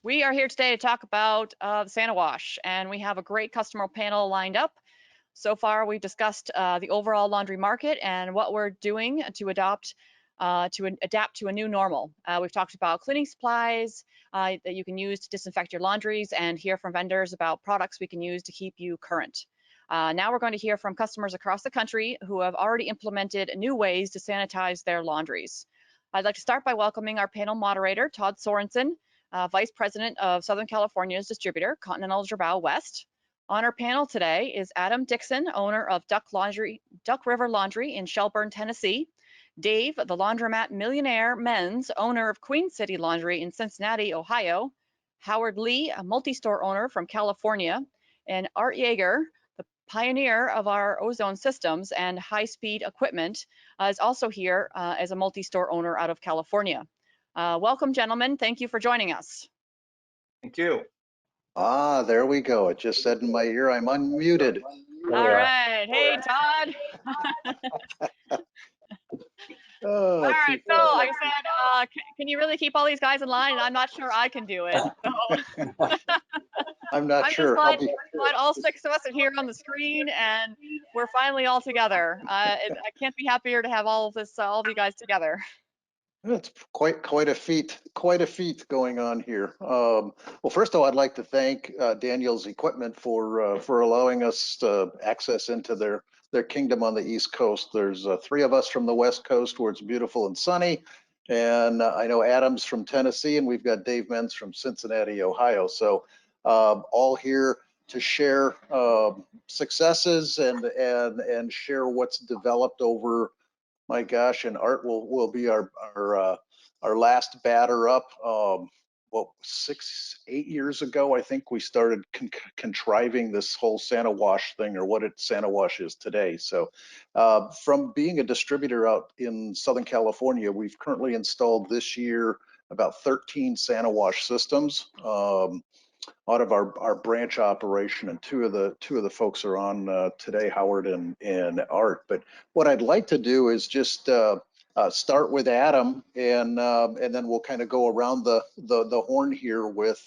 We are here today to talk about the San-O-Wash, and we have a great customer panel lined up. So far, we've discussed the overall laundry market and what we're doing to adapt to a new normal. We've talked about cleaning supplies that you can use to disinfect your laundries and hear from vendors about products we can use to keep you current. Now we're going to hear from customers across the country who have already implemented new ways to sanitize their laundries. I'd like to start by welcoming our panel moderator, Todd Sorensen, Vice President of Southern California's distributor, Continental Girbau West. On our panel today is Adam Dixon, owner of Duck River Laundry in Shelburne, Tennessee. Dave, the Laundromat millionaire men's owner of Queen City Laundry in Cincinnati, Ohio. Howard Lee, a multi-store owner from California. And Art Yeager, the pioneer of our ozone systems and high-speed equipment, is also here as a multi-store owner out of California. Welcome, gentlemen. Thank you for joining us. Thank you. Ah, there we go. It just said in my ear, I'm unmuted. All right. Hey, Todd. All right. So I said, can you really keep all these guys in line? And I'm not sure I can do it. So. I'm not sure. I'm just glad all 6 of us are here on the screen, and we're finally all together. I can't be happier to have all of you guys together. It's quite a feat going on here. Well, first of all, I'd like to thank Daniel's Equipment for allowing us access into their kingdom on the East Coast. There's 3 of us from the West Coast where it's beautiful and sunny, and I know Adam's from Tennessee, and we've got Dave Menz from Cincinnati, Ohio. So all here to share successes and share what's developed over. My gosh, and Art will be our last batter up. Well, 8 years ago, I think we started contriving this whole San-O-Wash thing, or what San-O-Wash is today. So from being a distributor out in Southern California, we've currently installed this year about 13 San-O-Wash systems out of our branch operation, and two of the folks are on today, Howard and Art. But what I'd like to do is just start with Adam, and then we'll kind of go around the horn here with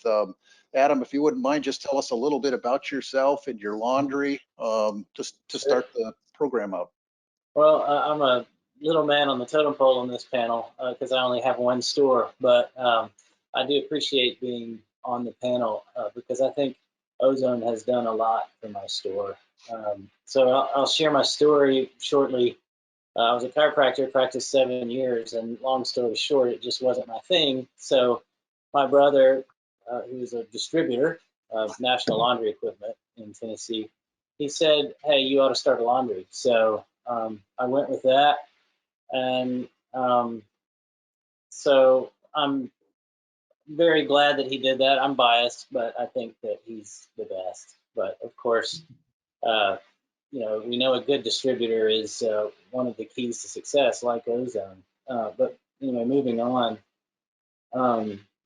Adam. If you wouldn't mind, just tell us a little bit about yourself and your laundry, just to start the program out. Well, I'm a little man on the totem pole on this panel because I only have 1 store, but I do appreciate being on the panel because I think Ozone has done a lot for my store. So I'll share my story shortly. I was a chiropractor, practiced 7 years, and long story short, it just wasn't my thing. So my brother, who's a distributor of National Laundry Equipment in Tennessee, he said, hey, you ought to start a laundry. So I went with that, and so I'm very glad that he did that. I'm biased, but I think that he's the best. But of course, you know, we know a good distributor is one of the keys to success, like Ozone. But you know, moving on,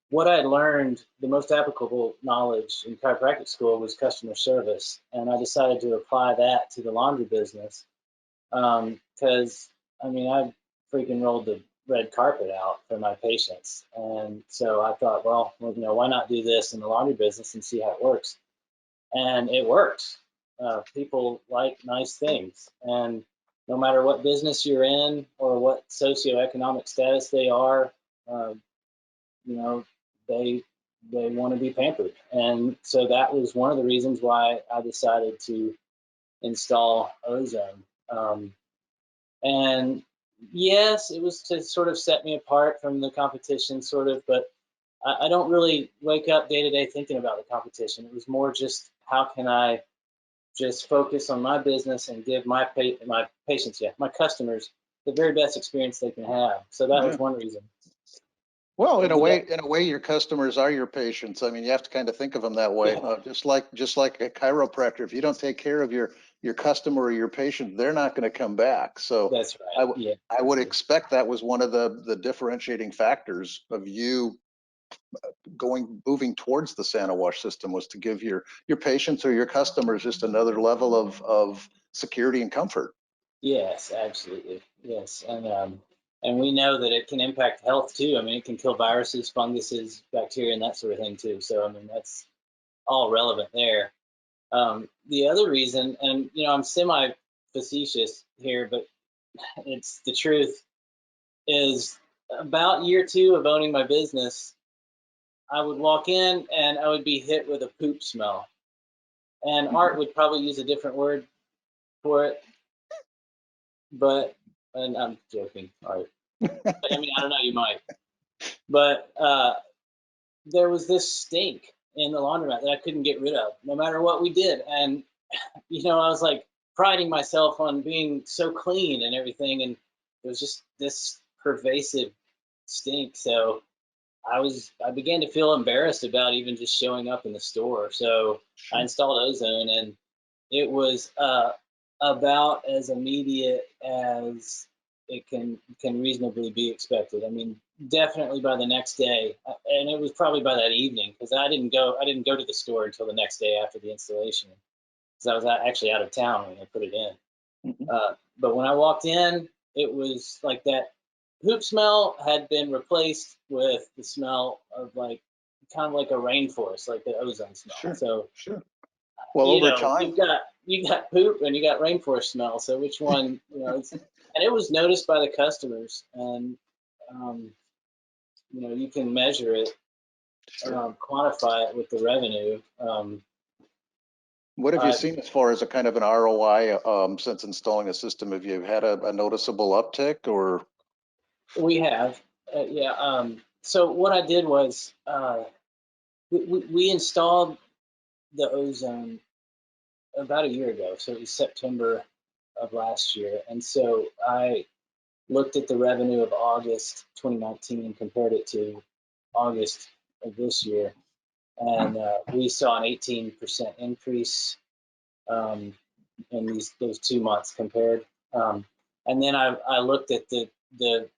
what I learned, the most applicable knowledge in chiropractic school was customer service, and I decided to apply that to the laundry business because I mean, I freaking rolled the red carpet out for my patients. And so I thought, well, you know, why not do this in the laundry business and see how it works? And it works. People like nice things. And no matter what business you're in or what socioeconomic status they are, you know, they want to be pampered. And so that was one of the reasons why I decided to install Ozone. And yes, it was to sort of set me apart from the competition, sort of, but I don't really wake up day to day thinking about the competition. It was more just how can I just focus on my business and give my patients, my customers, the very best experience they can have. So that was one reason. Well, in a way, your customers are your patients. I mean, you have to kind of think of them that way. Just like a chiropractor, if you don't take care of your customer or your patient, they're not going to come back. So that's right. I would expect that was one of the differentiating factors of you moving towards the San-O-Wash system, was to give your patients or your customers just another level of security and comfort. Yes, absolutely. Yes, and And we know that it can impact health too. I mean, it can kill viruses, funguses, bacteria, and that sort of thing too. So, I mean, that's all relevant there. The other reason, and I'm semi-facetious here, but it's the truth, is about year 2 of owning my business, I would walk in and I would be hit with a poop smell. And Art would probably use a different word for it, and I'm joking, Art. I mean, I don't know, you might. But there was this stink in the laundromat that I couldn't get rid of, no matter what we did. And I was like priding myself on being so clean and everything, and it was just this pervasive stink. So I began to feel embarrassed about even just showing up in the store. So I installed Ozone, and it was about as immediate as it can reasonably be expected. I mean, definitely by the next day, and it was probably by that evening, because I didn't go to the store until the next day after the installation, because I was actually out of town when I put it in. But when I walked in, it was like that poop smell had been replaced with the smell of kind of like a rainforest, like the ozone smell. Sure. Well, over time, you got poop and you got rainforest smell. So which one, and it was noticed by the customers, and you can measure it, quantify it with the revenue. What have you seen as far as a kind of an ROI since installing a system? Have you had a noticeable uptick, or? We have, yeah. So what I did was we installed the ozone about a year ago. So it was September of last year. And so I looked at the revenue of August 2019 and compared it to August of this year. And we saw an 18% increase in those 2 months compared. And then I looked at the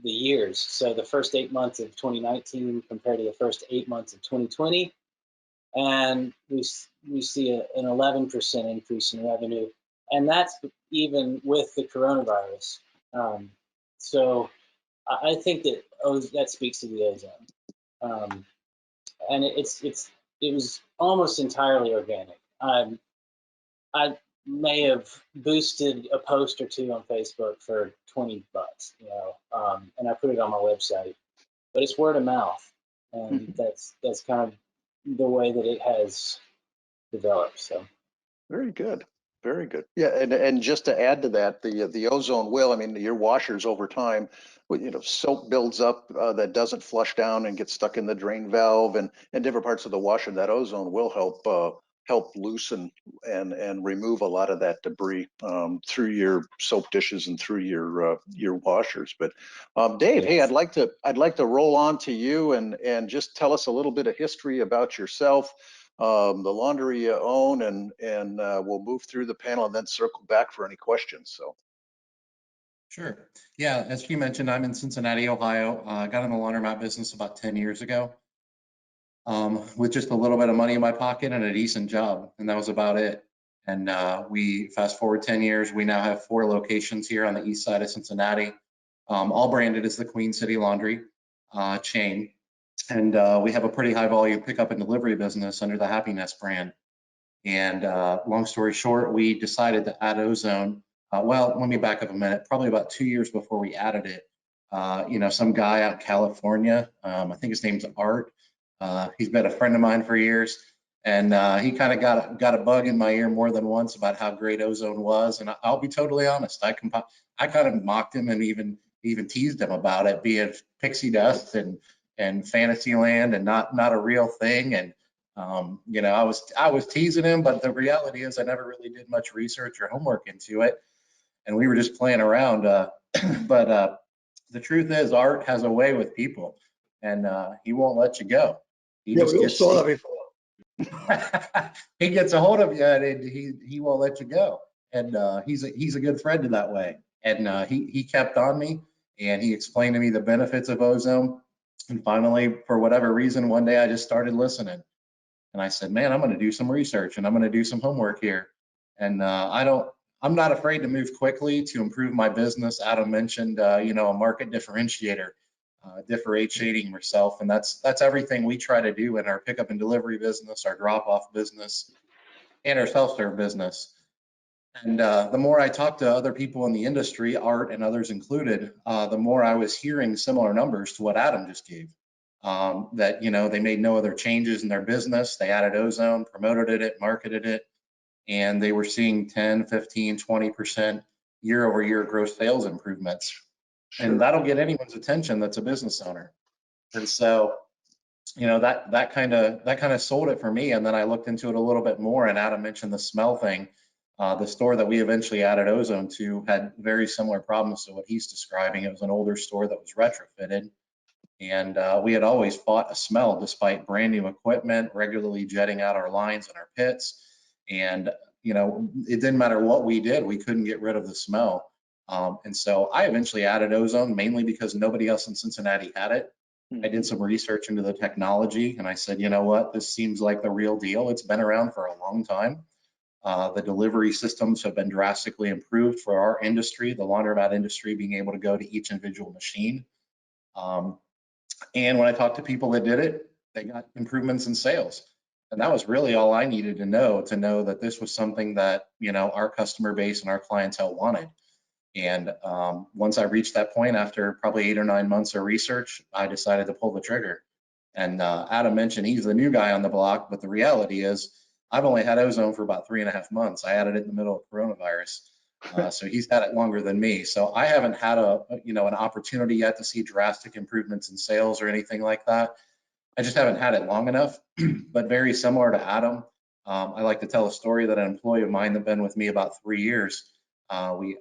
years. So the first 8 months of 2019 compared to the first 8 months of 2020. And we see an 11% increase in revenue, and that's even with the coronavirus. So I think that that speaks to the ozone, and it was almost entirely organic. I may have boosted a post or two on Facebook for $20, and I put it on my website, but it's word of mouth, and that's kind of the way that it has developed. So very good. Very good. Yeah, and just to add to that, the ozone will, I mean, your washers over time, soap builds up that doesn't flush down and gets stuck in the drain valve and different parts of the washer. That ozone will help loosen and remove a lot of that debris through your soap dishes and through your washers. But Dave, hey, I'd like to roll on to you and just tell us a little bit of history about yourself. The laundry you own, and we'll move through the panel and then circle back for any questions. So, sure. Yeah, as you mentioned, I'm in Cincinnati, Ohio. I got in the laundromat business about 10 years ago with just a little bit of money in my pocket and a decent job, and that was about it. And we fast forward 10 years, we now have 4 locations here on the east side of Cincinnati, all branded as the Queen City Laundry chain. And we have a pretty high volume pickup and delivery business under the Happiness brand. And long story short, we decided to add ozone. Well, let me back up a minute. Probably about 2 years before we added it, some guy out in California, I think his name's Art. He's been a friend of mine for years, and he kind of got a bug in my ear more than once about how great ozone was. And I'll be totally honest, I kind of mocked him and even teased him about it being pixie dust and fantasy land and not a real thing. And I was teasing him, but the reality is I never really did much research or homework into it, and we were just playing around. But the truth is, Art has a way with people, and he won't let you go. He just gets he gets a hold of you, and he won't let you go. And he's a good friend in that way. And he kept on me, and he explained to me the benefits of ozone. And finally, for whatever reason, one day I just started listening. And I said, man, I'm going to do some research and I'm going to do some homework here. And I don't I'm not afraid to move quickly to improve my business. Adam mentioned, you know, a market differentiator, differentiating yourself, and that's everything we try to do in our pickup and delivery business, our drop-off business, and our self-serve business. And the more I talked to other people in the industry, Art and others included, the more I was hearing similar numbers to what Adam just gave. That, you know, they made no other changes in their business. They added ozone, promoted it, marketed it, and they were seeing 10, 15, 20% year-over-year gross sales improvements. Sure. And that'll get anyone's attention that's a business owner. And so, you know, that kind of sold it for me. And then I looked into it a little bit more, and Adam mentioned the smell thing. The store that we eventually added ozone to had very similar problems to what he's describing. It was an older store that was retrofitted, and we had always fought a smell despite brand new equipment, regularly jetting out our lines and our pits. And, you know, it didn't matter what we did, we couldn't get rid of the smell. And so I eventually added ozone, mainly because nobody else in Cincinnati had it. I did some research into the technology, and I said, you know what, this seems like the real deal. It's been around for a long time. The delivery systems have been drastically improved for our industry, the laundromat industry, being able to go to each individual machine. And when I talked to people that did it, they got improvements in sales. And that was really all I needed to know that this was something that, you know, our customer base and our clientele wanted. And once I reached that point, after probably 8 or 9 months of research, I decided to pull the trigger. And Adam mentioned he's the new guy on the block, but the reality is I've only had ozone for about 3.5 months. I added it in the middle of coronavirus. So he's had it longer than me. So I haven't had an opportunity yet to see drastic improvements in sales or anything like that. I just haven't had it long enough. But very similar to Adam, I like to tell a story that an employee of mine that been with me about 3 years.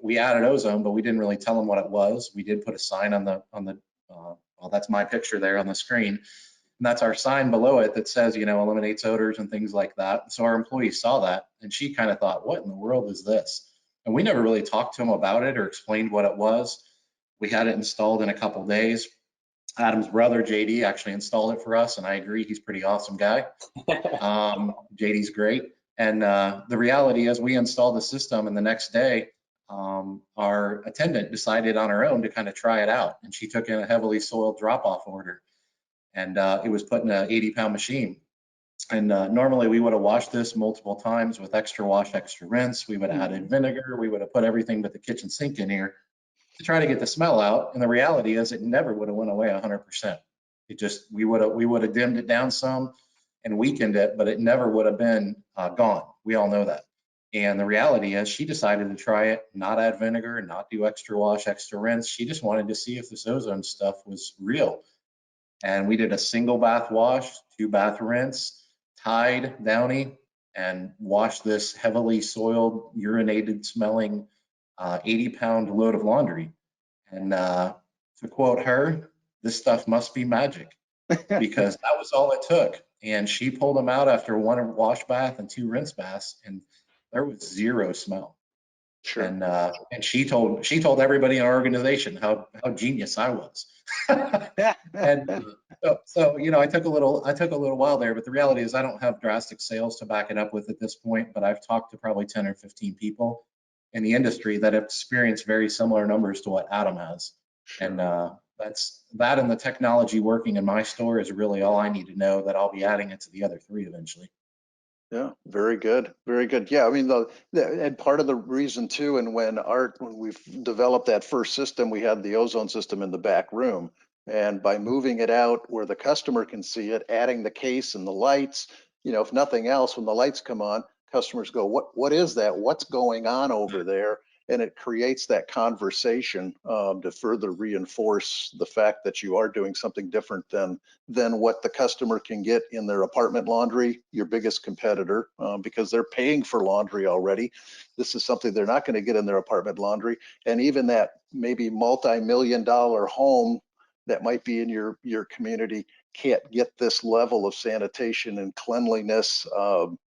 We added ozone, but we didn't really tell them what it was. We did put a sign on the well, that's my picture there on the screen. And that's our sign below it that says, you know, eliminates odors and things like that. So our employee saw that, and she kind of thought, what in the world is this? And we never really talked to him about it or explained what it was. We had it installed in a couple days. Adam's brother, JD, actually installed it for us, and I agree, he's a pretty awesome guy. JD's great. And the reality is we installed the system, and the next day, our attendant decided on her own to kind of try it out. And she took in a heavily soiled drop-off order. And it was put in an 80-pound machine. And normally we would have washed this multiple times with extra wash, extra rinse. We would have added vinegar. We would have put everything but the kitchen sink in here to try to get the smell out. And the reality is it never would have went away 100%. It just, we would have dimmed it down some and weakened it, but it never would have been gone. We all know that. And the reality is she decided to try it, not add vinegar, not do extra wash, extra rinse. She just wanted to see if this ozone stuff was real. And we did a single bath wash, 2 bath rinse, Tide, Downy, and washed this heavily soiled, urinated smelling 80-pound load of laundry. And to quote her, this stuff must be magic, because that was all it took. And she pulled them out after 1 wash bath and 2 rinse baths, and there was 0 smell. Sure. And she told everybody in our organization how genius I was. And so you know, I took a little while there, but the reality is I don't have drastic sales to back it up with at this point. But I've talked to probably 10 or 15 people in the industry that have experienced very similar numbers to what Adam has. Sure. And that and the technology working in my store is really all I need to know. That I'll be adding it to the other 3 eventually. Yeah, very good, very good. Yeah, I mean, and part of the reason too, and when we've developed that first system, we had the ozone system in the back room, and by moving it out where the customer can see it, adding the case and the lights, you know, if nothing else, when the lights come on, customers go, what is that? What's going on over there? And it creates that conversation to further reinforce the fact that you are doing something different than what the customer can get in their apartment laundry, your biggest competitor, because they're paying for laundry already. This is something they're not going to get in their apartment laundry. And even that maybe multi-million-dollar home that might be in your community can't get this level of sanitation and cleanliness,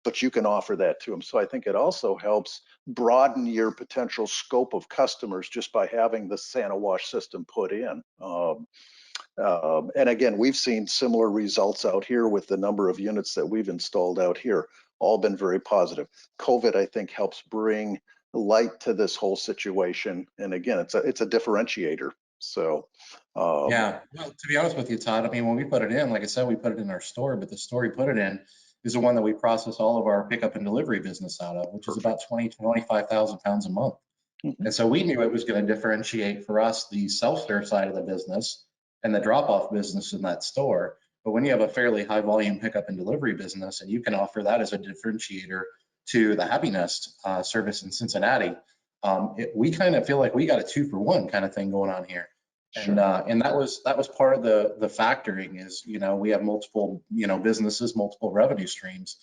but you can offer that to them. So I think it also helps broaden your potential scope of customers just by having the San-O-Wash system put in. And again, we've seen similar results out here with the number of units that we've installed out here, all been very positive. COVID, I think, helps bring light to this whole situation. And again, it's a differentiator. So, Yeah, well, to be honest with you, Todd, I mean, when we put it in, like I said, we put it in our store, but the store we put it in is the one that we process all of our pickup and delivery business out of, which is about 20 to 25,000 pounds a month. And so we knew it was going to differentiate for us the self-serve side of the business and the drop-off business in that store. But when you have a fairly high volume pickup and delivery business, and you can offer that as a differentiator to the Happy Nest service in Cincinnati, we kind of feel like we got a 2-for-1 kind of thing going on here. And that was part of the factoring is, you know, we have multiple, you know, businesses, multiple revenue streams.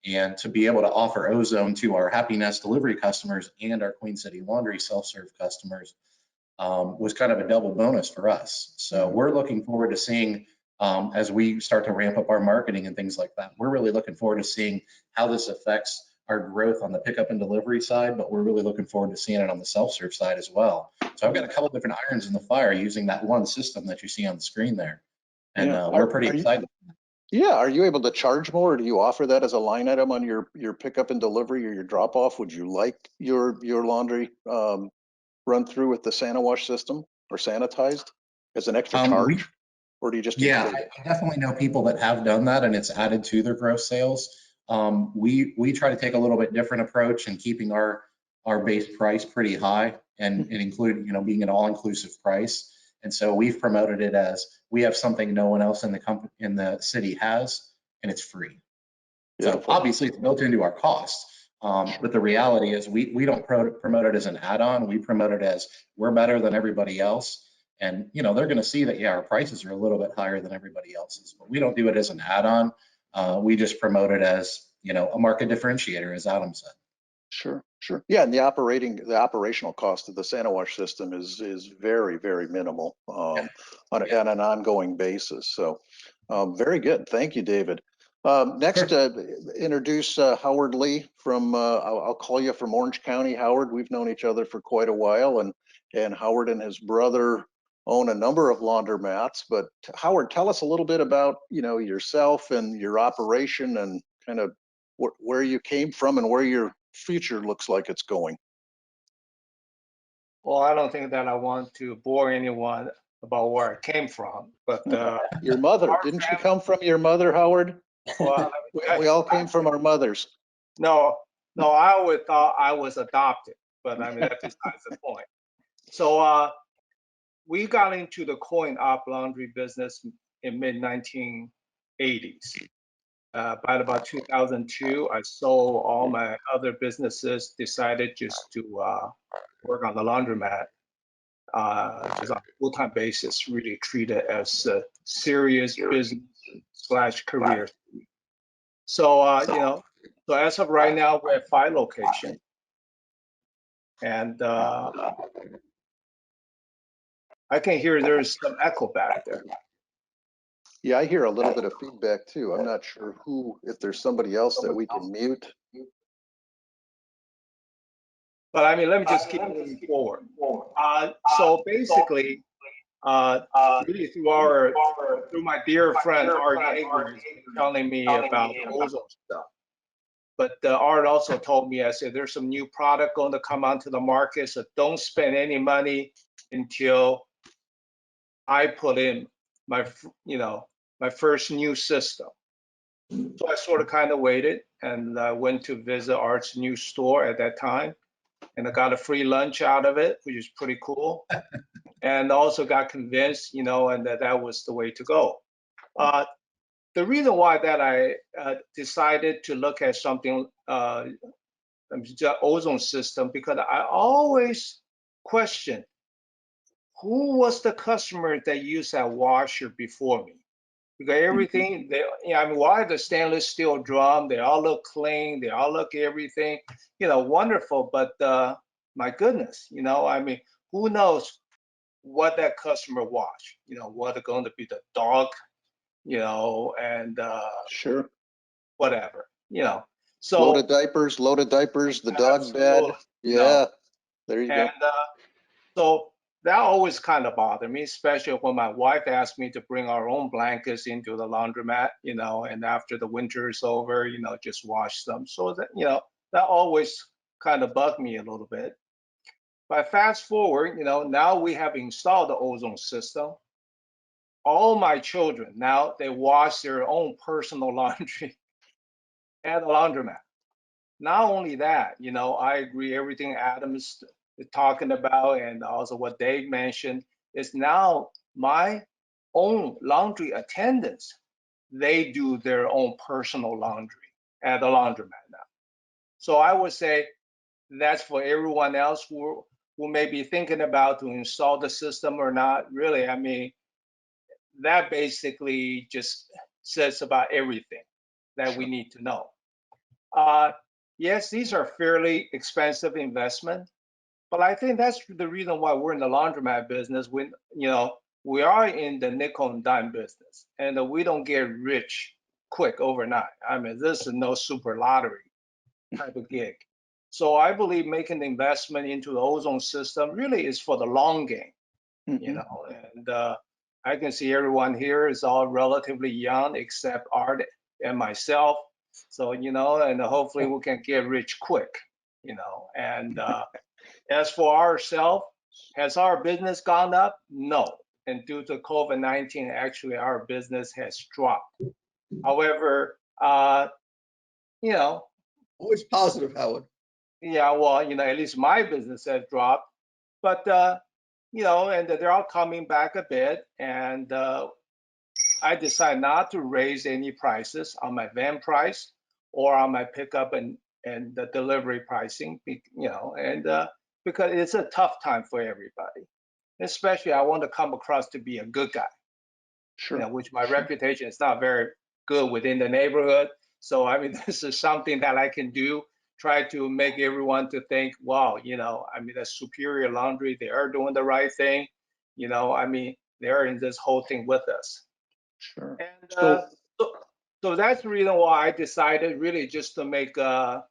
And to be able to offer Ozone to our Happy Nest delivery customers and our Queen City Laundry self-serve customers was kind of a double bonus for us. So we're looking forward to seeing, as we start to ramp up our marketing and things like that, we're really looking forward to seeing how this affects our growth on the pickup and delivery side, but we're really looking forward to seeing it on the self-serve side as well. So I've got a couple different irons in the fire using that one system that you see on the screen there. And we're pretty excited. Yeah, are you able to charge more, or do you offer that as a line item on your pickup and delivery or your drop off? Would you like your laundry run through with the San-O-Wash system or sanitized as an extra charge? Or do you just I definitely know people that have done that, and it's added to their gross sales. We try to take a little bit different approach in keeping our base price pretty high and including, you know, being an all-inclusive price. And so we've promoted it as we have something no one else in the city has, and it's free. So obviously it's built into our costs. But the reality is we don't promote it as an add-on. We promote it as we're better than everybody else. And, you know, they're going to see that, yeah, our prices are a little bit higher than everybody else's, but we don't do it as an add-on. We just promote it as, you know, a market differentiator, as Adam said. Sure. Yeah, and the operational cost of the San-O-Wash system is very, very minimal on an ongoing basis. So very good. Thank you, David. Next, introduce Howard Lee from, I'll call you from Orange County. Howard, we've known each other for quite a while, and Howard and his brother own a number of laundromats. But Howard, tell us a little bit about, you know, yourself and your operation and kind of where you came from and where your future looks like it's going. Well, I don't think that I want to bore anyone about where I came from, but your mother, didn't you come from your mother, Howard? Well, we all came from our mothers. No, I always thought I was adopted, but I mean, that's besides the point. So we got into the coin-op laundry business in mid-1980s. By about 2002, I sold all my other businesses, decided just to work on the laundromat just on a full-time basis, really treat it as a serious business / career. So, you know, so as of right now, we're at 5 locations. And I can hear there's some echo back there. Yeah, I hear a little bit of feedback too. I'm not sure if there's somebody else that we can mute. But I mean, let me just keep moving forward. So basically, really through my dear friend Art Yeager telling me about ozone stuff. But Art also told me, I said, there's some new product going to come onto the market, so don't spend any money until I put in my, you know, my first new system. So I sort of kind of waited and went to visit Art's new store at that time. And I got a free lunch out of it, which is pretty cool. And also got convinced, you know, and that was the way to go. The reason why that I decided to look at something, ozone system, because I always question who was the customer that used that washer before me. Because everything, I mean, why the stainless steel drum, they all look clean, they all look everything, you know, wonderful. But my goodness, you know, I mean, who knows what that customer watched, you know, what going to be the dog, you know, and sure, whatever, you know. So loaded diapers, the dog bed. Yeah, no. There you go. So that always kind of bothered me, especially when my wife asked me to bring our own blankets into the laundromat, you know, and after the winter is over, you know, just wash them. So that, you know, that always kind of bugged me a little bit. But fast forward, now we have installed the ozone system. All my children now they wash their own personal laundry at the laundromat. Not only that, I agree everything Adam is talking about, and also what Dave mentioned is now my own laundry attendants, they do their own personal laundry at the laundromat now. So I would say that's for everyone else who may be thinking about to install the system or not. Really, I mean, that basically just says about everything that we need to know. Yes, these are fairly expensive investment, but I think that's the reason why we're in the laundromat business. We are in the nickel and dime business, and we don't get rich quick overnight. I mean, this is no super lottery type of gig. So I believe making the investment into the ozone system really is for the long game, and I can see everyone here is all relatively young except Art and myself. So, and hopefully we can get rich quick, and as for ourselves, has our business gone up? No. And due to COVID-19, actually our business has dropped. However, Always positive, Howard. yeah, well, at least my business has dropped, but, and they're all coming back a bit. And I decided not to raise any prices on my van price or on my pickup and the delivery pricing, and because it's a tough time for everybody. Especially, I want to come across to be a good guy, which my reputation is not very good within the neighborhood. So, I mean, this is something that I can do, try to make everyone to think, wow, I mean, that's Superior Laundry. They are doing the right thing. I mean, they're in this whole thing with us. Sure. And so that's the reason why I decided really just to make try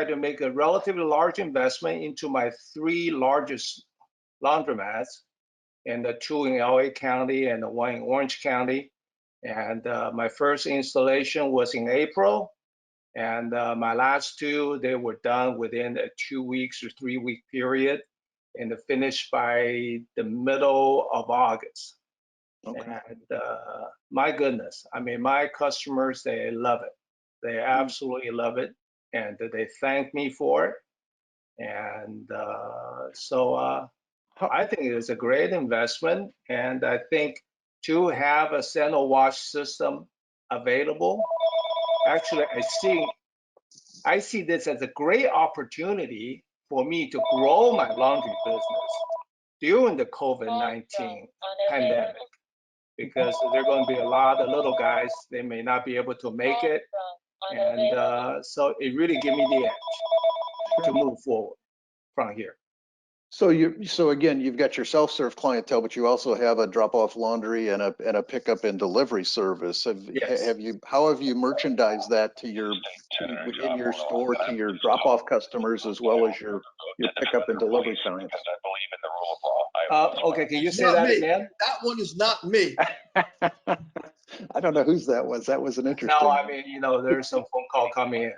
to make a relatively large investment into my 3 largest laundromats, and the 2 in LA County and the 1 in Orange County. And my first installation was in April, and my last 2, they were done within a 2 weeks or 3 week period, and finished by the middle of August. Okay. And my goodness, I mean, my customers, they love it. They absolutely love it, and they thank me for it. And so I think it is a great investment, and I think to have a San-O-Wash system available, actually, I see this as a great opportunity for me to grow my laundry business during the COVID-19 pandemic, because there are going to be a lot of little guys, they may not be able to make it, and so it really gave me the edge to move forward from here. So again, you've got your self-serve clientele, but you also have a drop-off laundry and a pickup and delivery service. How have you merchandised that to in your store to your drop-off customers as well as your pickup and delivery clients? Okay, can you say that again? That one is not me. I don't know whose that was. That was an interesting. No, I mean, there's some phone call coming in.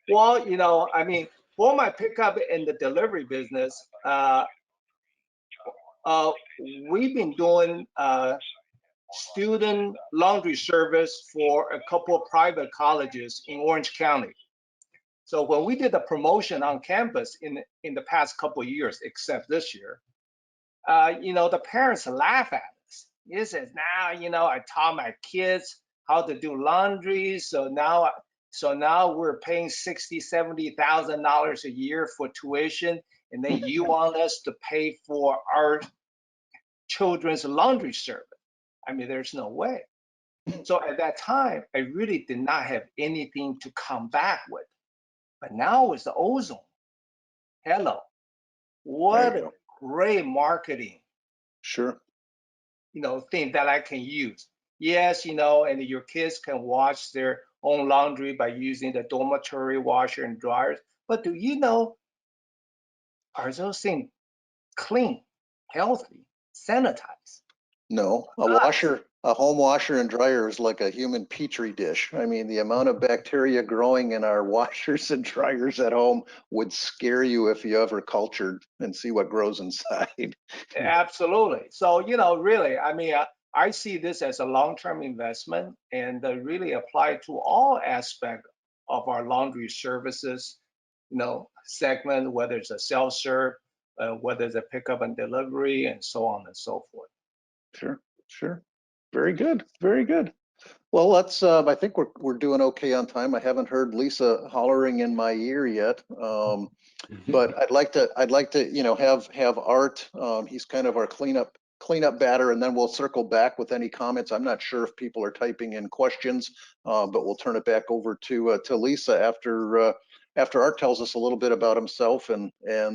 Well, I mean, for my pickup and the delivery business, we've been doing student laundry service for a couple of private colleges in Orange County. So when we did the promotion on campus in the past couple of years, except this year, the parents laugh at us. It says, now, I taught my kids how to do laundry, so now we're paying $60,000, $70,000 a year for tuition, and then you want us to pay for our children's laundry service. I mean, there's no way. So at that time, I really did not have anything to come back with. But now with the ozone, hello, what a great marketing thing that I can use. Yes, and your kids can wash their own laundry by using the dormitory washer and dryers. But do you know, are those things clean, healthy, sanitized? No, a washer a home washer and dryer is like a human petri dish. I mean, the amount of bacteria growing in our washers and dryers at home would scare you if you ever cultured and see what grows inside. Absolutely. So, really, I mean, I see this as a long-term investment and really apply to all aspects of our laundry services, segment, whether it's a self-serve, whether it's a pickup and delivery, and so on and so forth. Sure, sure. Very good, very good. Well, let's, I think we're doing okay on time. I haven't heard Lisa hollering in my ear yet. But I'd like to, have Art. He's kind of our cleanup batter, and then we'll circle back with any comments. I'm not sure if people are typing in questions, but we'll turn it back over to Lisa after Art tells us a little bit about himself and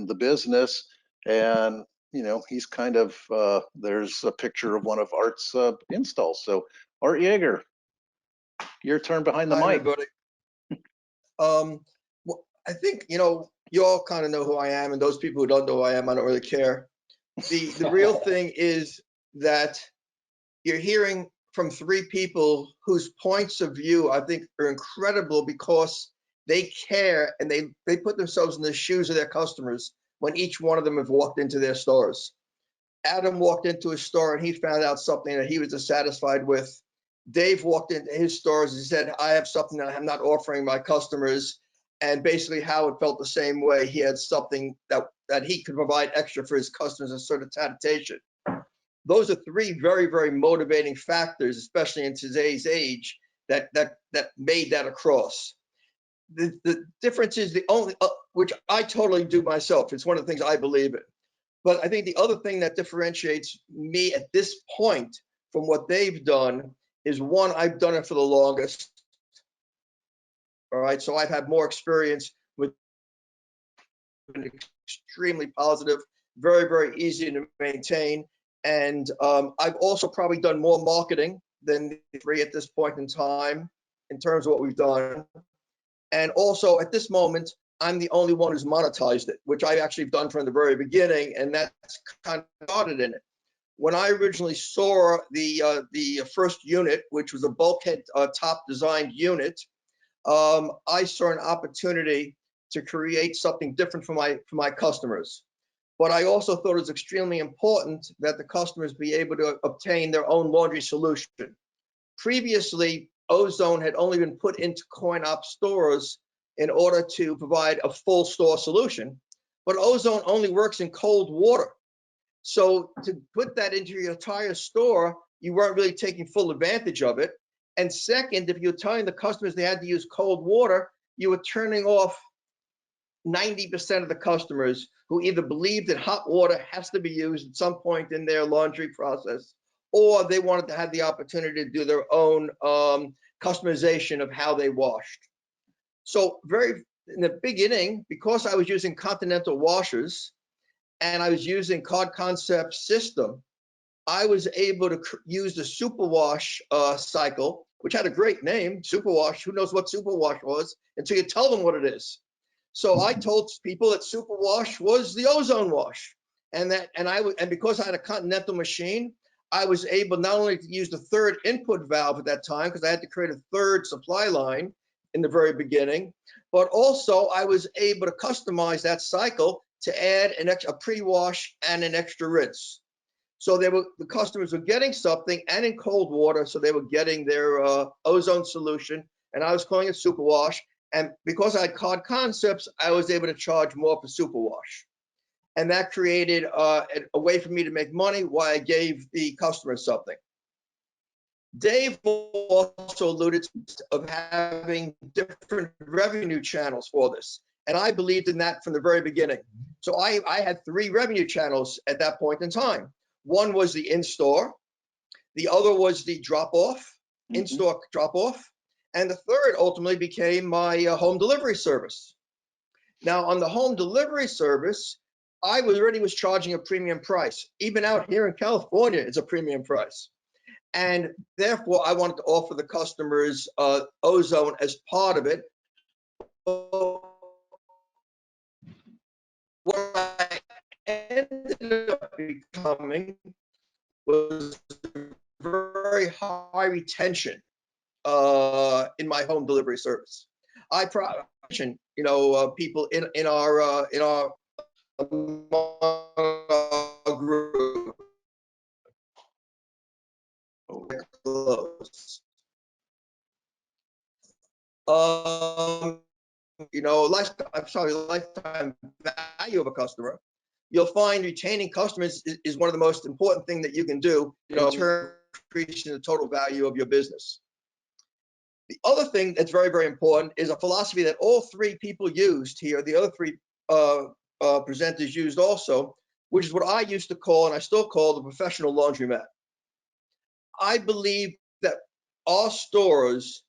the business. And he's kind of there's a picture of one of Art's installs. So Art Yeager, your turn behind the Hi, mic. everybody. Well, I think, you all kind of know who I am, and those people who don't know who I am, I don't really care. The real thing is that you're hearing from three people whose points of view I think are incredible because they care and they put themselves in the shoes of their customers when each one of them have walked into their stores. Adam walked into his store and he found out something that he was dissatisfied with. Dave walked into his stores and said, I have something that I'm not offering my customers. And basically Howard felt the same way. He had something that he could provide extra for his customers, a sort of sanitation. Those are three very, very motivating factors, especially in today's age, that made that across. The difference is the only, which I totally do myself. It's one of the things I believe in. But I think the other thing that differentiates me at this point from what they've done is, one, I've done it for the longest. All right, so I've had more experience with extremely positive, very, very easy to maintain. And I've also probably done more marketing than the three at this point in time in terms of what we've done. And also at this moment, I'm the only one who's monetized it, which I actually have done from the very beginning, and that's kind of started in it. When I originally saw the first unit, which was a bulkhead top designed unit, I saw an opportunity to create something different for my customers. But I also thought it was extremely important that the customers be able to obtain their own laundry solution. Previously, Ozone had only been put into coin-op stores in order to provide a full store solution, but Ozone only works in cold water. So to put that into your entire store, you weren't really taking full advantage of it. And second, if you're telling the customers they had to use cold water, you were turning off 90% of the customers who either believe that hot water has to be used at some point in their laundry process, or they wanted to have the opportunity to do their own customization of how they washed. So in the beginning, because I was using Continental washers and I was using Card Concept system, I was able to use the Superwash cycle, which had a great name, Superwash. Who knows what Superwash was until you tell them what it is. So I told people that Superwash was the ozone wash, and because I had a Continental machine, I was able not only to use the third input valve at that time, because I had to create a third supply line in the very beginning, but also I was able to customize that cycle to add a pre-wash and an extra rinse. So the customers were getting something and in cold water, so they were getting their ozone solution, and I was calling it Superwash. And because I had Card Concepts, I was able to charge more for Superwash. And that created a way for me to make money while I gave the customer something. Dave also alluded to having different revenue channels for this. And I believed in that from the very beginning. So I had three revenue channels at that point in time. One was the in-store. The other was the drop-off, in-store drop-off. And the third ultimately became my home delivery service. Now, on the home delivery service, I already was charging a premium price. Even out here in California, it's a premium price. And therefore, I wanted to offer the customers ozone as part of it. What I ended up becoming was very high retention in my home delivery service. I mention, people in our group. Lifetime value of a customer. You'll find retaining customers is one of the most important thing that you can do, in turn increasing the total value of your business. The other thing that's very, very important is a philosophy that all three people used here, the other three presenters used also, which is what I used to call, and I still call, the professional laundromat. I believe that our stores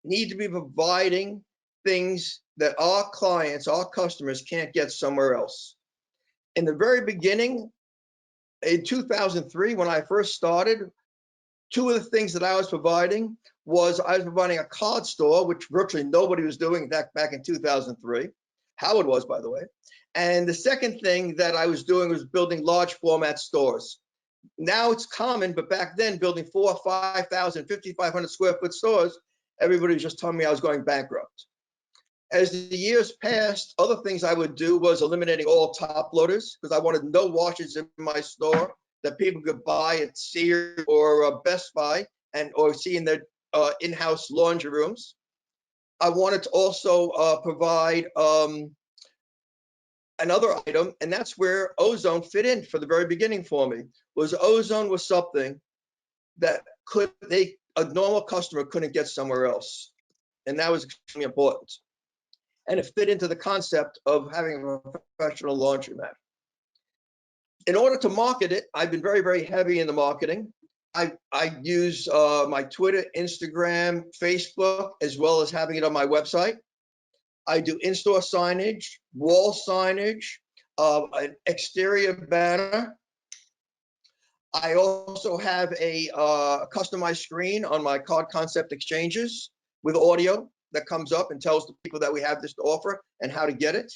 need to be providing things that our clients, our customers can't get somewhere else. In the very beginning, in 2003, when I first started, two of the things that I was providing was I was providing a card store, which virtually nobody was doing back in 2003. Howard was, by the way. And the second thing that I was doing was building large format stores. Now it's common, but back then, building 4,000, 5,000, 5,500 square foot stores, everybody was just telling me I was going bankrupt. As the years passed, other things I would do was eliminating all top loaders, because I wanted no washers in my store that people could buy at Sears or Best Buy or see in their in-house laundry rooms. I wanted to also provide another item, and that's where Ozone fit in for the very beginning for me. Ozone was something that a normal customer couldn't get somewhere else, and that was extremely important. And it fit into the concept of having a professional laundromat. In order to market it, I've been very, very heavy in the marketing. I use my Twitter, Instagram, Facebook, as well as having it on my website. I do in-store signage, wall signage, an exterior banner. I also have a customized screen on my card concept exchanges with audio that comes up and tells the people that we have this to offer and how to get it.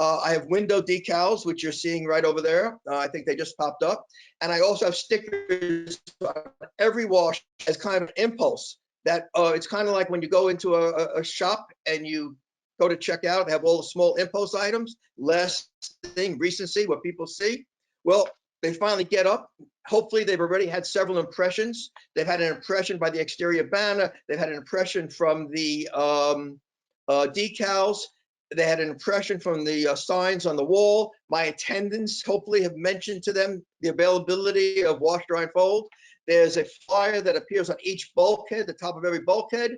I have window decals, which you're seeing right over there. I think they just popped up. And I also have stickers on every wash as kind of an impulse that it's kind of like when you go into a shop and you go to check out, they have all the small impulse items, last thing, recency, what people see. Well, they finally get up. Hopefully they've already had several impressions. They've had an impression by the exterior banner. They've had an impression from the decals. They had an impression from the signs on the wall. My attendants hopefully have mentioned to them the availability of wash, dry, and fold. There's a flyer that appears on each bulkhead, the top of every bulkhead.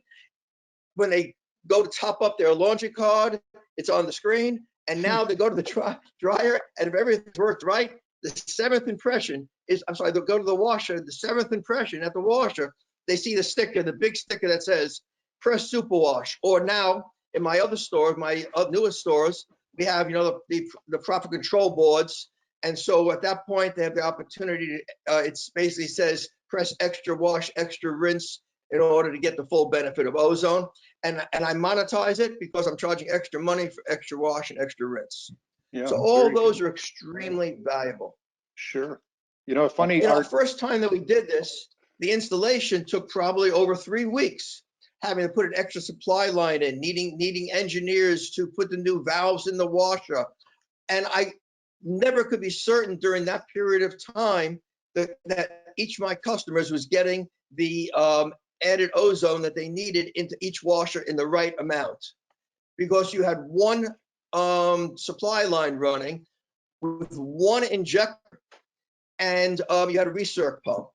When they go to top up their laundry card, it's on the screen. And now they go to the dryer, and if everything worked right, the seventh impression is, I'm sorry, they'll go to the washer, the seventh impression at the washer, they see the sticker, the big sticker that says, press super wash. Or now, in my other stores, my newest stores, we have, the proper control boards. And so at that point, they have the opportunity to, it basically says, press extra wash, extra rinse in order to get the full benefit of Ozone. And I monetize it because I'm charging extra money for extra wash and extra rinse. Yeah, so all those are extremely valuable. Sure. Funny. The first time that we did this, the installation took probably over 3 weeks, having to put an extra supply line in, needing engineers to put the new valves in the washer. And I never could be certain during that period of time that each of my customers was getting the added Ozone that they needed into each washer in the right amount. Because you had one supply line running with one injector, and you had a recirc pump.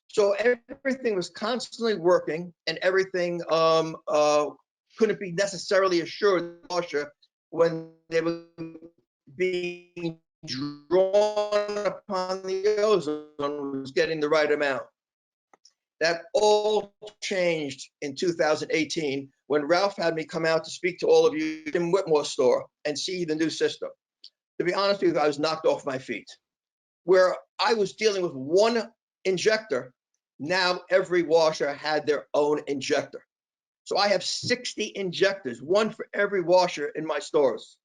So everything was constantly working, and everything couldn't be necessarily assured the washer when they were being drawn upon the Ozone was getting the right amount. That all changed in 2018 when Ralph had me come out to speak to all of you in Whitmore store and see the new system. To be honest with you, I was knocked off my feet. Where I was dealing with one injector, now every washer had their own injector. So I have 60 injectors, one for every washer in my stores.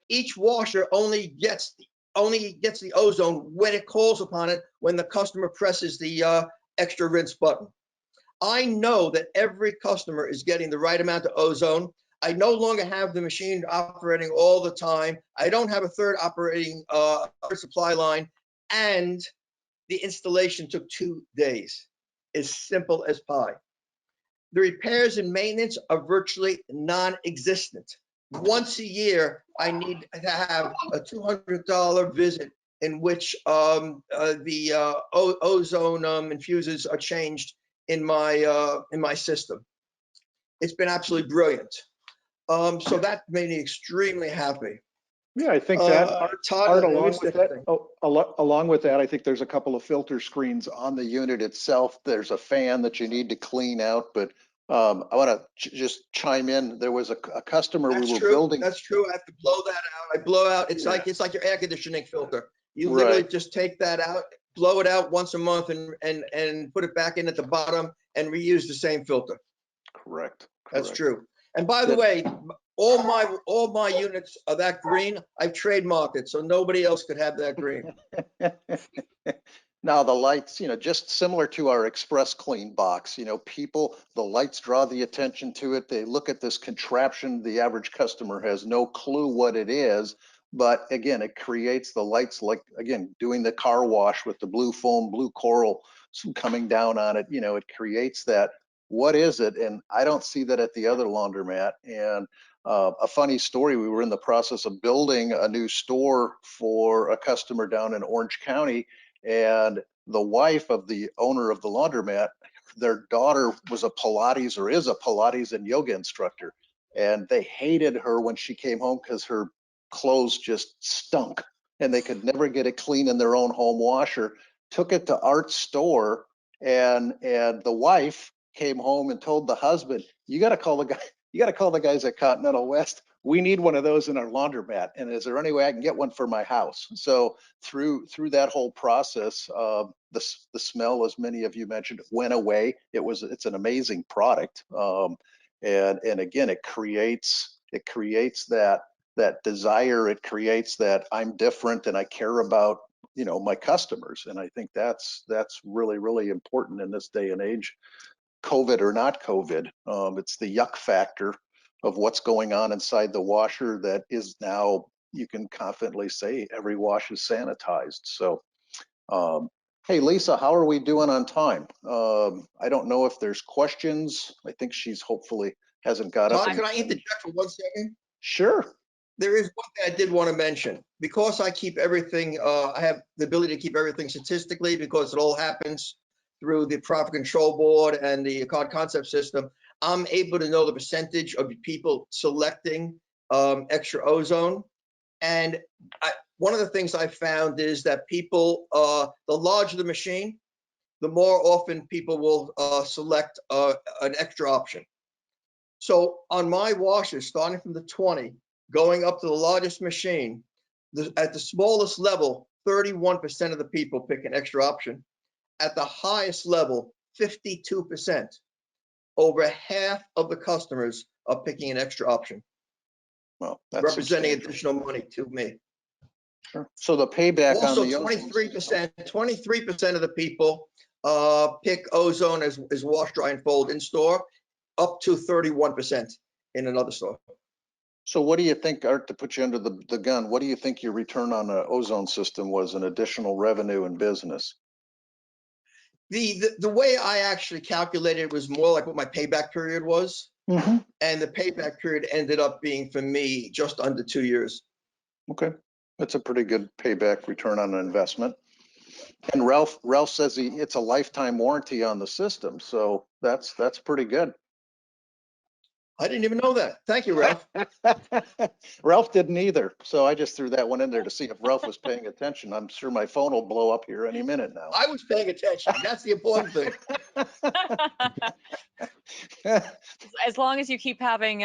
Each washer only gets only gets the ozone when it calls upon it, when the customer presses the extra rinse button. I know that every customer is getting the right amount of ozone. I no longer have the machine operating all the time. I don't have a third operating supply line, and the installation took 2 days. As simple as pie. The repairs and maintenance are virtually non-existent. Once a year, I need to have a $200 visit in which the ozone infusers are changed in my system. It's been absolutely brilliant. So that made me extremely happy. Yeah, I think that Todd, along with that, along with that, I think there's a couple of filter screens on the unit itself. There's a fan that you need to clean out, but I want to just chime in. There was a customer That's we were true. building. That's true. I have to blow that out. I blow out. It's like your air conditioning filter. You literally just take that out, blow it out once a month, and put it back in at the bottom and reuse the same filter. Correct. That's true. And by the way, all my units are that green. I've trademarked it, so nobody else could have that green. Now the lights, just similar to our Express Clean box, people, the lights draw the attention to it. They look at this contraption. The average customer has no clue what it is. But again, it creates the lights, like, again, doing the car wash with the blue foam, blue coral coming down on it. It creates that. What is it? And I don't see that at the other laundromat. And a funny story, we were in the process of building a new store for a customer down in Orange County, and the wife of the owner of the laundromat, their daughter was a Pilates or is a Pilates and yoga instructor. And they hated her when she came home because her clothes just stunk and they could never get it clean in their own home washer. Took it to Art's store, and the wife came home and told the husband, you got to call the guys at Continental West. We need one of those in our laundromat. And is there any way I can get one for my house? So through that whole process, the smell, as many of you mentioned, went away. It's an amazing product. And again, it creates that desire. It creates that I'm different and I care about, my customers. And I think that's really, really important in this day and age. COVID or not COVID, it's the yuck factor of what's going on inside the washer that is now, you can confidently say every wash is sanitized. So, hey, Lisa, how are we doing on time? I don't know if there's questions. I think she's hopefully hasn't got up. Todd, can I interject for 1 second? Sure. There is one thing I did want to mention. Because I keep everything, I have the ability to keep everything statistically because it all happens through the profit control board and the card concept system. I'm able to know the percentage of people selecting extra ozone. And one of the things I found is that people, the larger the machine, the more often people will select an extra option. So on my washers, starting from the 20, going up to the largest machine, at the smallest level, 31% of the people pick an extra option. At the highest level, 52%. Over half of the customers are picking an extra option. Well, that's representing additional money to me. Sure. So the payback also, on the 23% of the people pick ozone as wash, dry, and fold in store, up to 31% in another store. So what do you think, Art, to put you under the gun, what do you think your return on the ozone system was in additional revenue and business? The way I actually calculated it was more like what my payback period was. Mm-hmm. And the payback period ended up being, for me, just under 2 years. Okay. That's a pretty good payback return on an investment. And Ralph says it's a lifetime warranty on the system. So that's pretty good. I didn't even know that. Thank you, Ralph. Ralph didn't either. So I just threw that one in there to see if Ralph was paying attention. I'm sure my phone will blow up here any minute now. I was paying attention. That's the important thing. As long as you keep having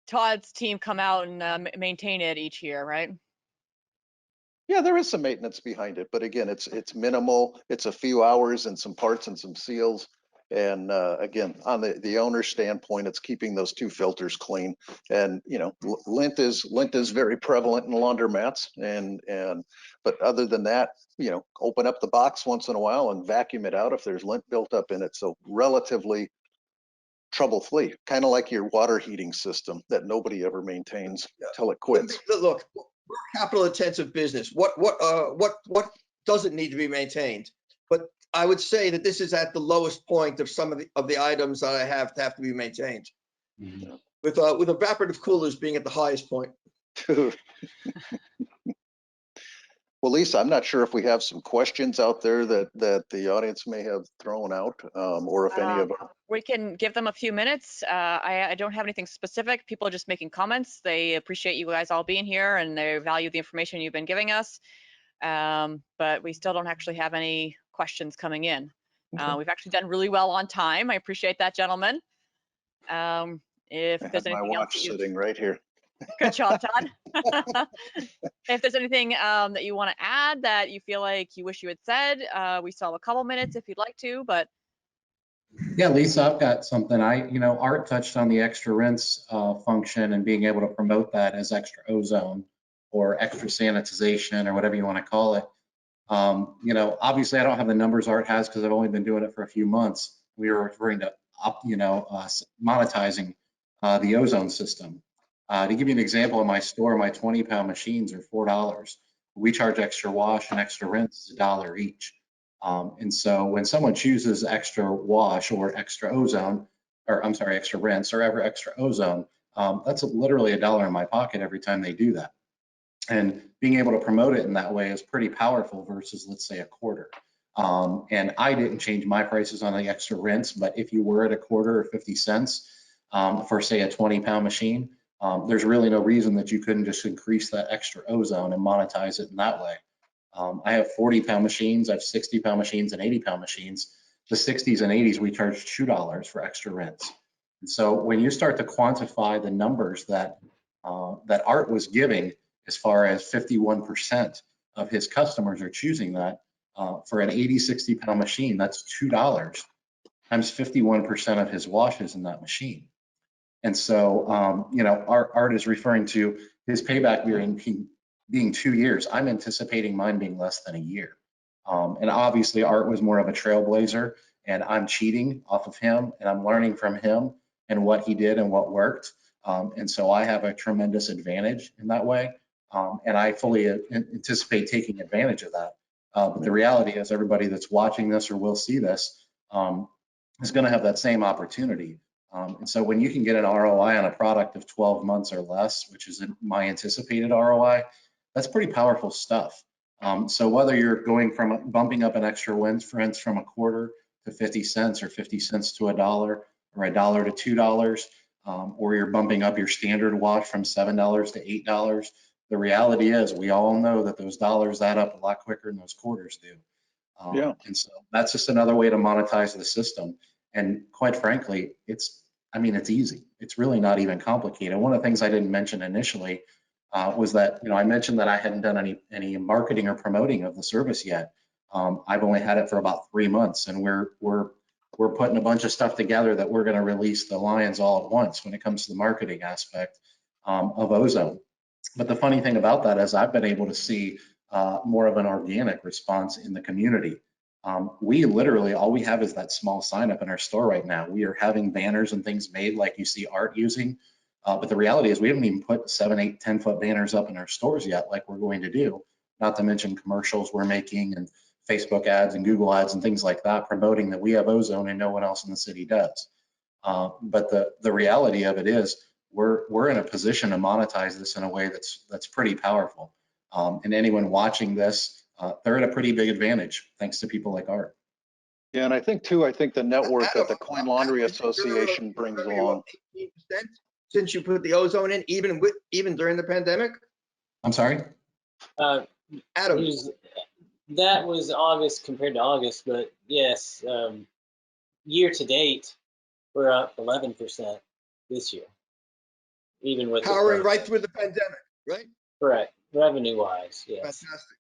Todd's team come out and maintain it each year, right? Yeah, there is some maintenance behind it, but again, it's minimal. It's a few hours and some parts and some seals. And again, on the owner's standpoint, it's keeping those two filters clean. And you know, lint is very prevalent in laundromats. But other than that, you know, open up the box once in a while and vacuum it out if there's lint built up in it. So relatively trouble-free, kind of like your water heating system that nobody ever maintains till it quits. Look, we're a capital-intensive business. What doesn't need to be maintained? But I would say that this is at the lowest point of some of the items that I have to be maintained. Mhm. With evaporative coolers being at the highest point. Well, Lisa, I'm not sure if we have some questions out there that the audience may have thrown out, or if any of them. We can give them a few minutes. I don't have anything specific. People are just making comments. They appreciate you guys all being here and they value the information you've been giving us. But we still don't actually have any questions coming in. We've actually done really well on time. I appreciate that, gentlemen. If I there's have my anything else watch that you, sitting right here. good job, Todd. If there's anything that you want to add that you feel like you wish you had said, we still have a couple minutes if you'd like to, but. Yeah, Lisa, I've got something. Art touched on the extra rinse function and being able to promote that as extra ozone or extra sanitization or whatever you want to call it. Obviously I don't have the numbers Art has because I've only been doing it for a few months. We were referring to, monetizing the ozone system. To give you an example, in my store, my 20-pound machines are $4. We charge extra wash and extra rinse $1 each. And so when someone chooses extra wash or extra ozone, or I'm sorry, extra rinse or ever extra ozone, that's literally $1 in my pocket every time they do that. And being able to promote it in that way is pretty powerful versus, let's say, a quarter. And I didn't change my prices on the extra rinse, but if you were at a quarter or 50 cents for, say, a 20-pound machine, there's really no reason that you couldn't just increase that extra ozone and monetize it in that way. I have 40-pound machines, I have 60-pound machines and 80-pound machines. The 60s and 80s, we charge $2 for extra rinse. And so when you start to quantify the numbers that Art was giving, as far as 51% of his customers are choosing that for an 80, 60-pound machine, that's $2 times 51% of his washes in that machine. And so, Art is referring to his payback being 2 years. I'm anticipating mine being less than a year. And obviously Art was more of a trailblazer and I'm cheating off of him and I'm learning from him and what he did and what worked. And so I have a tremendous advantage in that way. And I fully anticipate taking advantage of that. But the reality is everybody that's watching this or will see this is going to have that same opportunity. And so when you can get an ROI on a product of 12 months or less, which is my anticipated ROI, that's pretty powerful stuff. So whether you're going from bumping up an extra rinse from a quarter to 50 cents or 50 cents to $1 or $1 to $2, or you're bumping up your standard wash from $7 to $8, the reality is we all know that those dollars add up a lot quicker than those quarters do. And so that's just another way to monetize the system. And quite frankly, it's easy. It's really not even complicated. One of the things I didn't mention initially was that, I mentioned that I hadn't done any marketing or promoting of the service yet. I've only had it for about 3 months, and we're putting a bunch of stuff together that we're going to release the lions all at once when it comes to the marketing aspect of Ozone. But the funny thing about that is I've been able to see more of an organic response in the community. We literally, all we have is that small sign up in our store right now. We are having banners and things made like you see Art using. But the reality is we haven't even put 7, 8, 10-foot banners up in our stores yet like we're going to do, not to mention commercials we're making and Facebook ads and Google ads and things like that, promoting that we have Ozone and no one else in the city does. But the reality of it is we're in a position to monetize this in a way that's pretty powerful. And anyone watching this, they're at a pretty big advantage thanks to people like Art. Yeah, and I think the network that the Coin Laundry Association brings along. 18% since you put the ozone in, even during the pandemic? I'm sorry? Adam. That was August compared to August, but yes, year to date, we're up 11% this year, even with powering right through the pandemic, right? Correct, revenue-wise, yes. Fantastic.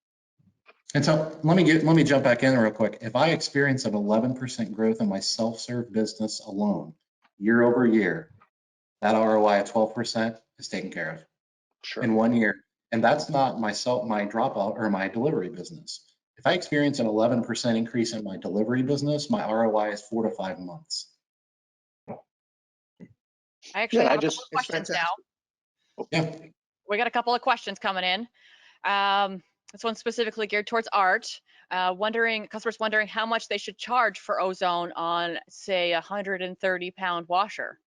And so let me jump back in real quick. If I experience an 11% growth in my self-serve business alone, year over year, that ROI of 12% is taken care of Sure. in 1 year. And that's not my dropout or my delivery business. If I experience an 11% increase in my delivery business, my ROI is 4 to 5 months. I actually Yeah, have a couple It's of questions now. Yeah. We got a couple of questions coming in. This one's specifically geared towards Art. Customers wondering how much they should charge for ozone on, say, a 130-pound washer.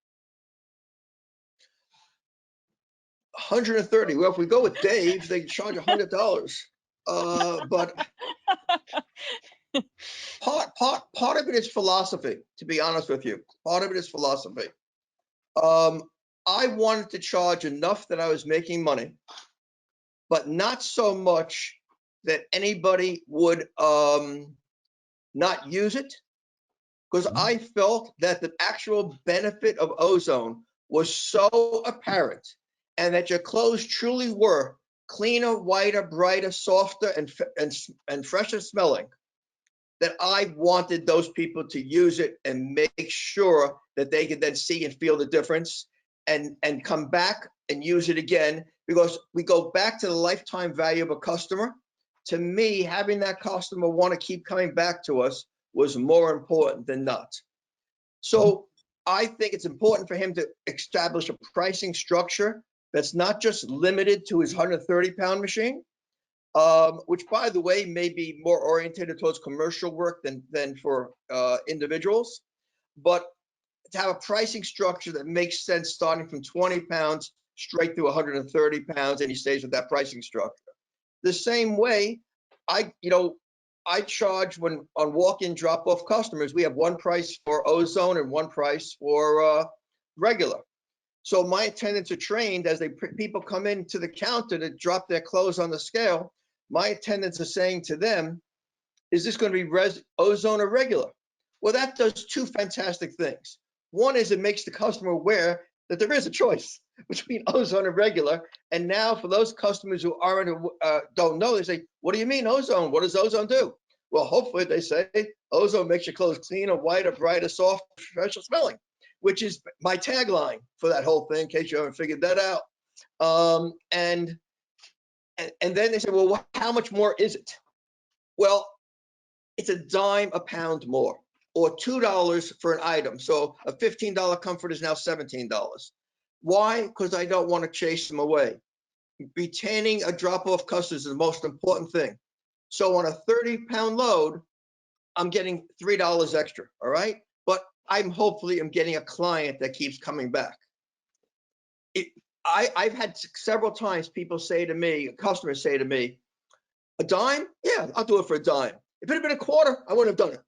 130. Well, if we go with Dave, they charge $100. But part of it is philosophy, to be honest with you. Part of it is philosophy. I wanted to charge enough that I was making money, but not so much that anybody would not use it, because I felt that the actual benefit of ozone was so apparent, and that your clothes truly were cleaner, whiter, brighter, softer, and fresher smelling, that I wanted those people to use it and make sure that they could then see and feel the difference and come back and use it again, because we go back to the lifetime value of a customer. To me, having that customer want to keep coming back to us was more important than not. So I think it's important for him to establish a pricing structure that's not just limited to his 130-pound machine, which, by the way, may be more oriented towards commercial work than for individuals, but to have a pricing structure that makes sense starting from 20 pounds straight to 130 pounds, and he stays with that pricing structure. The same way, I charge when on walk-in drop-off customers, we have one price for ozone and one price for regular. So my attendants are trained as people come in to the counter to drop their clothes on the scale. My attendants are saying to them, is this going to be ozone or regular? Well, that does two fantastic things. One is it makes the customer aware that there is a choice between ozone and regular. And now for those customers who don't know, they say, what do you mean ozone? What does ozone do? Well, hopefully they say ozone makes your clothes cleaner, whiter, brighter, soft, fresher smelling, which is my tagline for that whole thing, in case you haven't figured that out. And then they say, well, how much more is it? Well, it's a dime a pound more, or $2 for an item. So a $15 comfort is now $17. Why? Because I don't want to chase them away. Retaining a drop-off customer is the most important thing. So on a 30-pound load, I'm getting $3 extra, all right? But I'm getting a client that keeps coming back. I've had several times people say to me, customers say to me, a dime? Yeah, I'll do it for a dime. If it had been a quarter, I wouldn't have done it,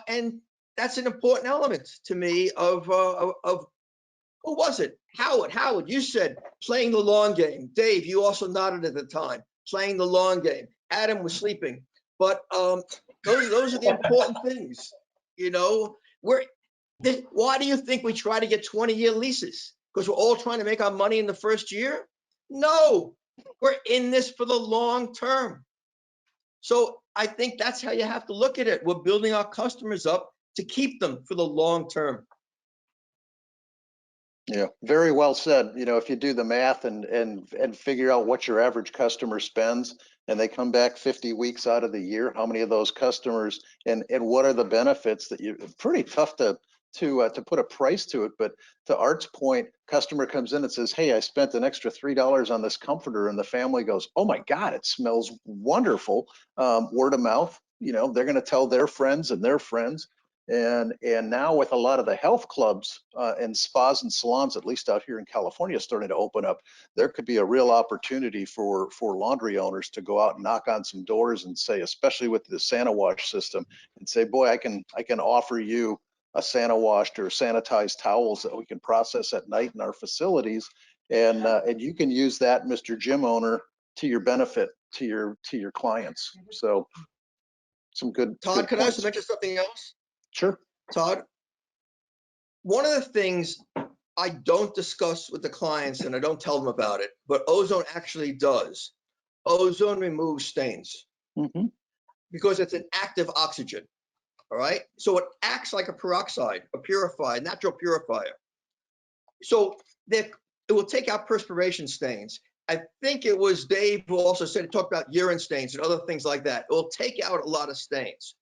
and that's an important element to me of who was it? Howard, you said playing the long game. Dave, you also nodded at the time, playing the long game. Adam was sleeping, but those are the important things, why do you think we try to get 20-year leases? Because we're all trying to make our money in the first year? No, we're in this for the long term. So I think that's how you have to look at it. We're building our customers up to keep them for the long term. Yeah, very well said. If you do the math and figure out what your average customer spends, and they come back 50 weeks out of the year, how many of those customers and what are the benefits that pretty tough to put a price to it. But to Art's point, customer comes in and says, hey, I spent an extra $3 on this comforter, and the family goes, oh my God, it smells wonderful. Word of mouth, they're going to tell their friends and their friends. And now with a lot of the health clubs and spas and salons, at least out here in California, starting to open up, there could be a real opportunity for laundry owners to go out and knock on some doors and say, especially with the San-O-Wash system, and say, boy, I can offer you a San-O-Washed or sanitized towels that we can process at night in our facilities, and you can use that, Mr. Gym owner, to your benefit, to your clients. So some good. Todd, can I also mention something else? Sure. Todd, one of the things I don't discuss with the clients, and I don't tell them about it, but ozone actually does. ozone removes stains Mhm. because it's an active oxygen. All right. So it acts like a peroxide, a purifier, natural purifier. So that it will take out perspiration stains. I think it was Dave who also said he talked about urine stains and other things like that. It will take out a lot of stains.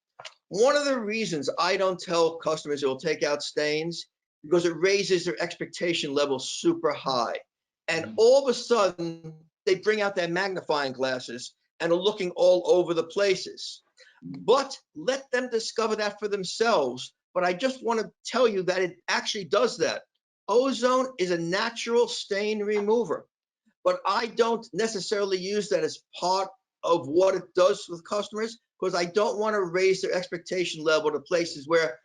One of the reasons I don't tell customers it will take out stains because it raises their expectation level super high. And all of a sudden, they bring out their magnifying glasses and are looking all over the places. But let them discover that for themselves. But I just want to tell you that it actually does that. Ozone is a natural stain remover, but I don't necessarily use that as part of what it does with customers because I don't want to raise their expectation level to places where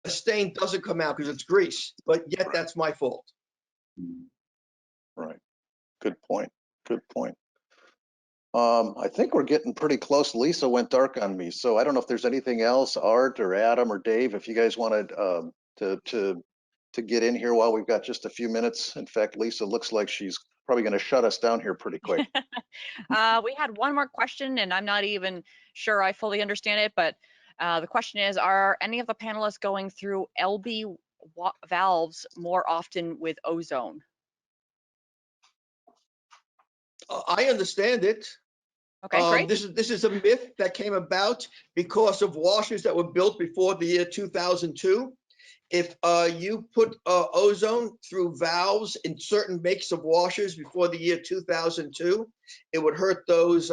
a stain doesn't come out because it's grease, but yet that's my fault. Right. Good point. Good point. I think we're getting pretty close. Lisa went dark on me, so I don't know if there's anything else, Art or Adam or Dave, if you guys wanted to get in here while we've got just a few minutes. In fact, Lisa looks like she's probably going to shut us down here pretty quick. We had one more question, and I'm not even sure I fully understand it, but the question is, are any of the panelists going through LB valves more often with ozone? I understand it. Okay, great. This is a myth that came about because of washers that were built before the year 2002. If you put ozone through valves in certain makes of washers before the year 2002, it would hurt those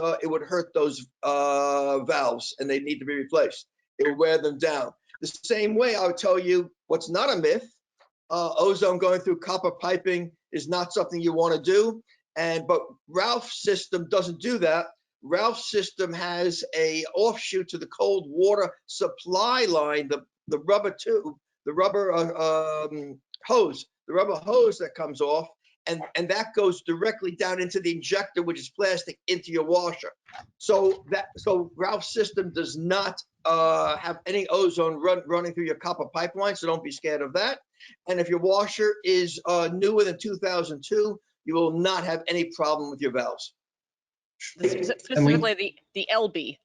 valves, and they need to be replaced. It would wear them down. The same way, I would tell you what's not a myth. Ozone going through copper piping is not something you want to do, but Ralph's system doesn't do that. Ralph's system has a offshoot to the cold water supply line, the rubber tube, the rubber hose, the rubber hose that comes off, and that goes directly down into the injector, which is plastic, into your washer. So Ralph's system does not have any ozone running through your copper pipeline, so don't be scared of that. And if your washer is newer than 2002, you will not have any problem with your valves. Specifically the LB,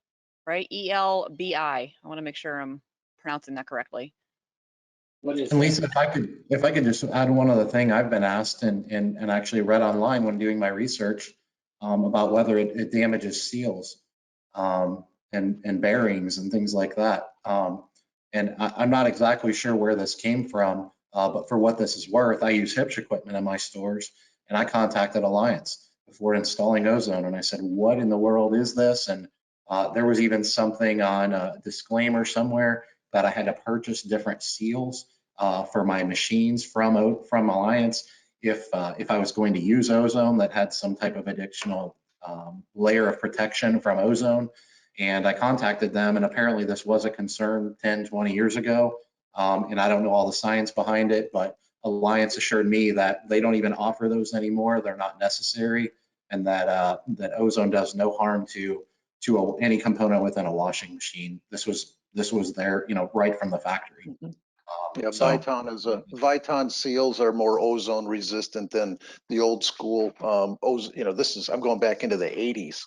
right? ELBI. I want to make sure I'm pronouncing that correctly. What is And Lisa, if I could just add one other thing I've been asked and actually read online when doing my research about whether it damages seals and bearings and things like that. And I'm not exactly sure where this came from, but for what this is worth, I use Hipsch equipment in my stores, and I contacted Alliance before installing ozone, and I said, what in the world is this? And there was even something on a disclaimer somewhere that I had to purchase different seals for my machines from Alliance if I was going to use ozone that had some type of additional layer of protection from ozone. And I contacted them, and apparently this was a concern 10, 20 years ago. And I don't know all the science behind it, but Alliance assured me that they don't even offer those anymore. They're not necessary, and that ozone does no harm to any component within a washing machine. This was there, right from the factory. Yeah, Viton seals are more ozone resistant than the old school ozone. I'm going back into the 80s.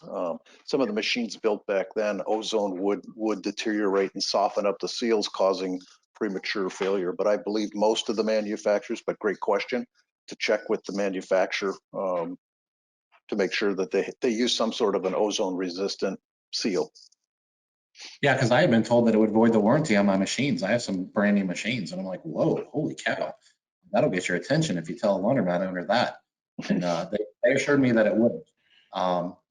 Some of the machines built back then, ozone would deteriorate and soften up the seals, causing premature failure. But I believe most of the manufacturers, but great question, to check with the manufacturer to make sure that they use some sort of an ozone resistant seal. Yeah, because I had been told that it would void the warranty on my machines. I have some brand new machines, and I'm like, whoa, holy cow. That'll get your attention if you tell a laundromat owner that. And they assured me that it would.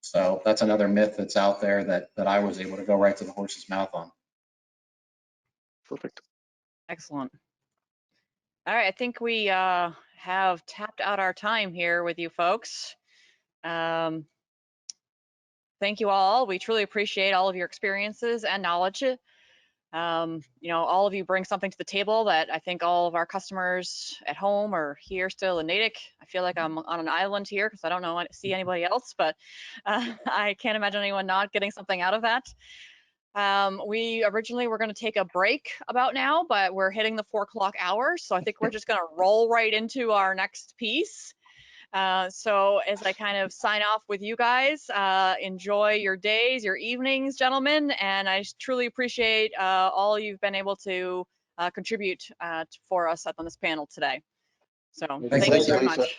So that's another myth that's out there that I was able to go right to the horse's mouth on. Perfect. Excellent. All right, I think we have tapped out our time here with you folks. Thank you all. We truly appreciate all of your experiences and knowledge. All of you bring something to the table that I think all of our customers at home or here still in Natick. I feel like I'm on an island here because I don't see anybody else, but I can't imagine anyone not getting something out of that. We originally were going to take a break about now, but we're hitting the 4 o'clock hour, so I think we're just going to roll right into our next piece. So as I kind of sign off with you guys, enjoy your days, your evenings, gentlemen, and I truly appreciate all you've been able to contribute for us on this panel today. So Thanks, thank you very Lisa. much.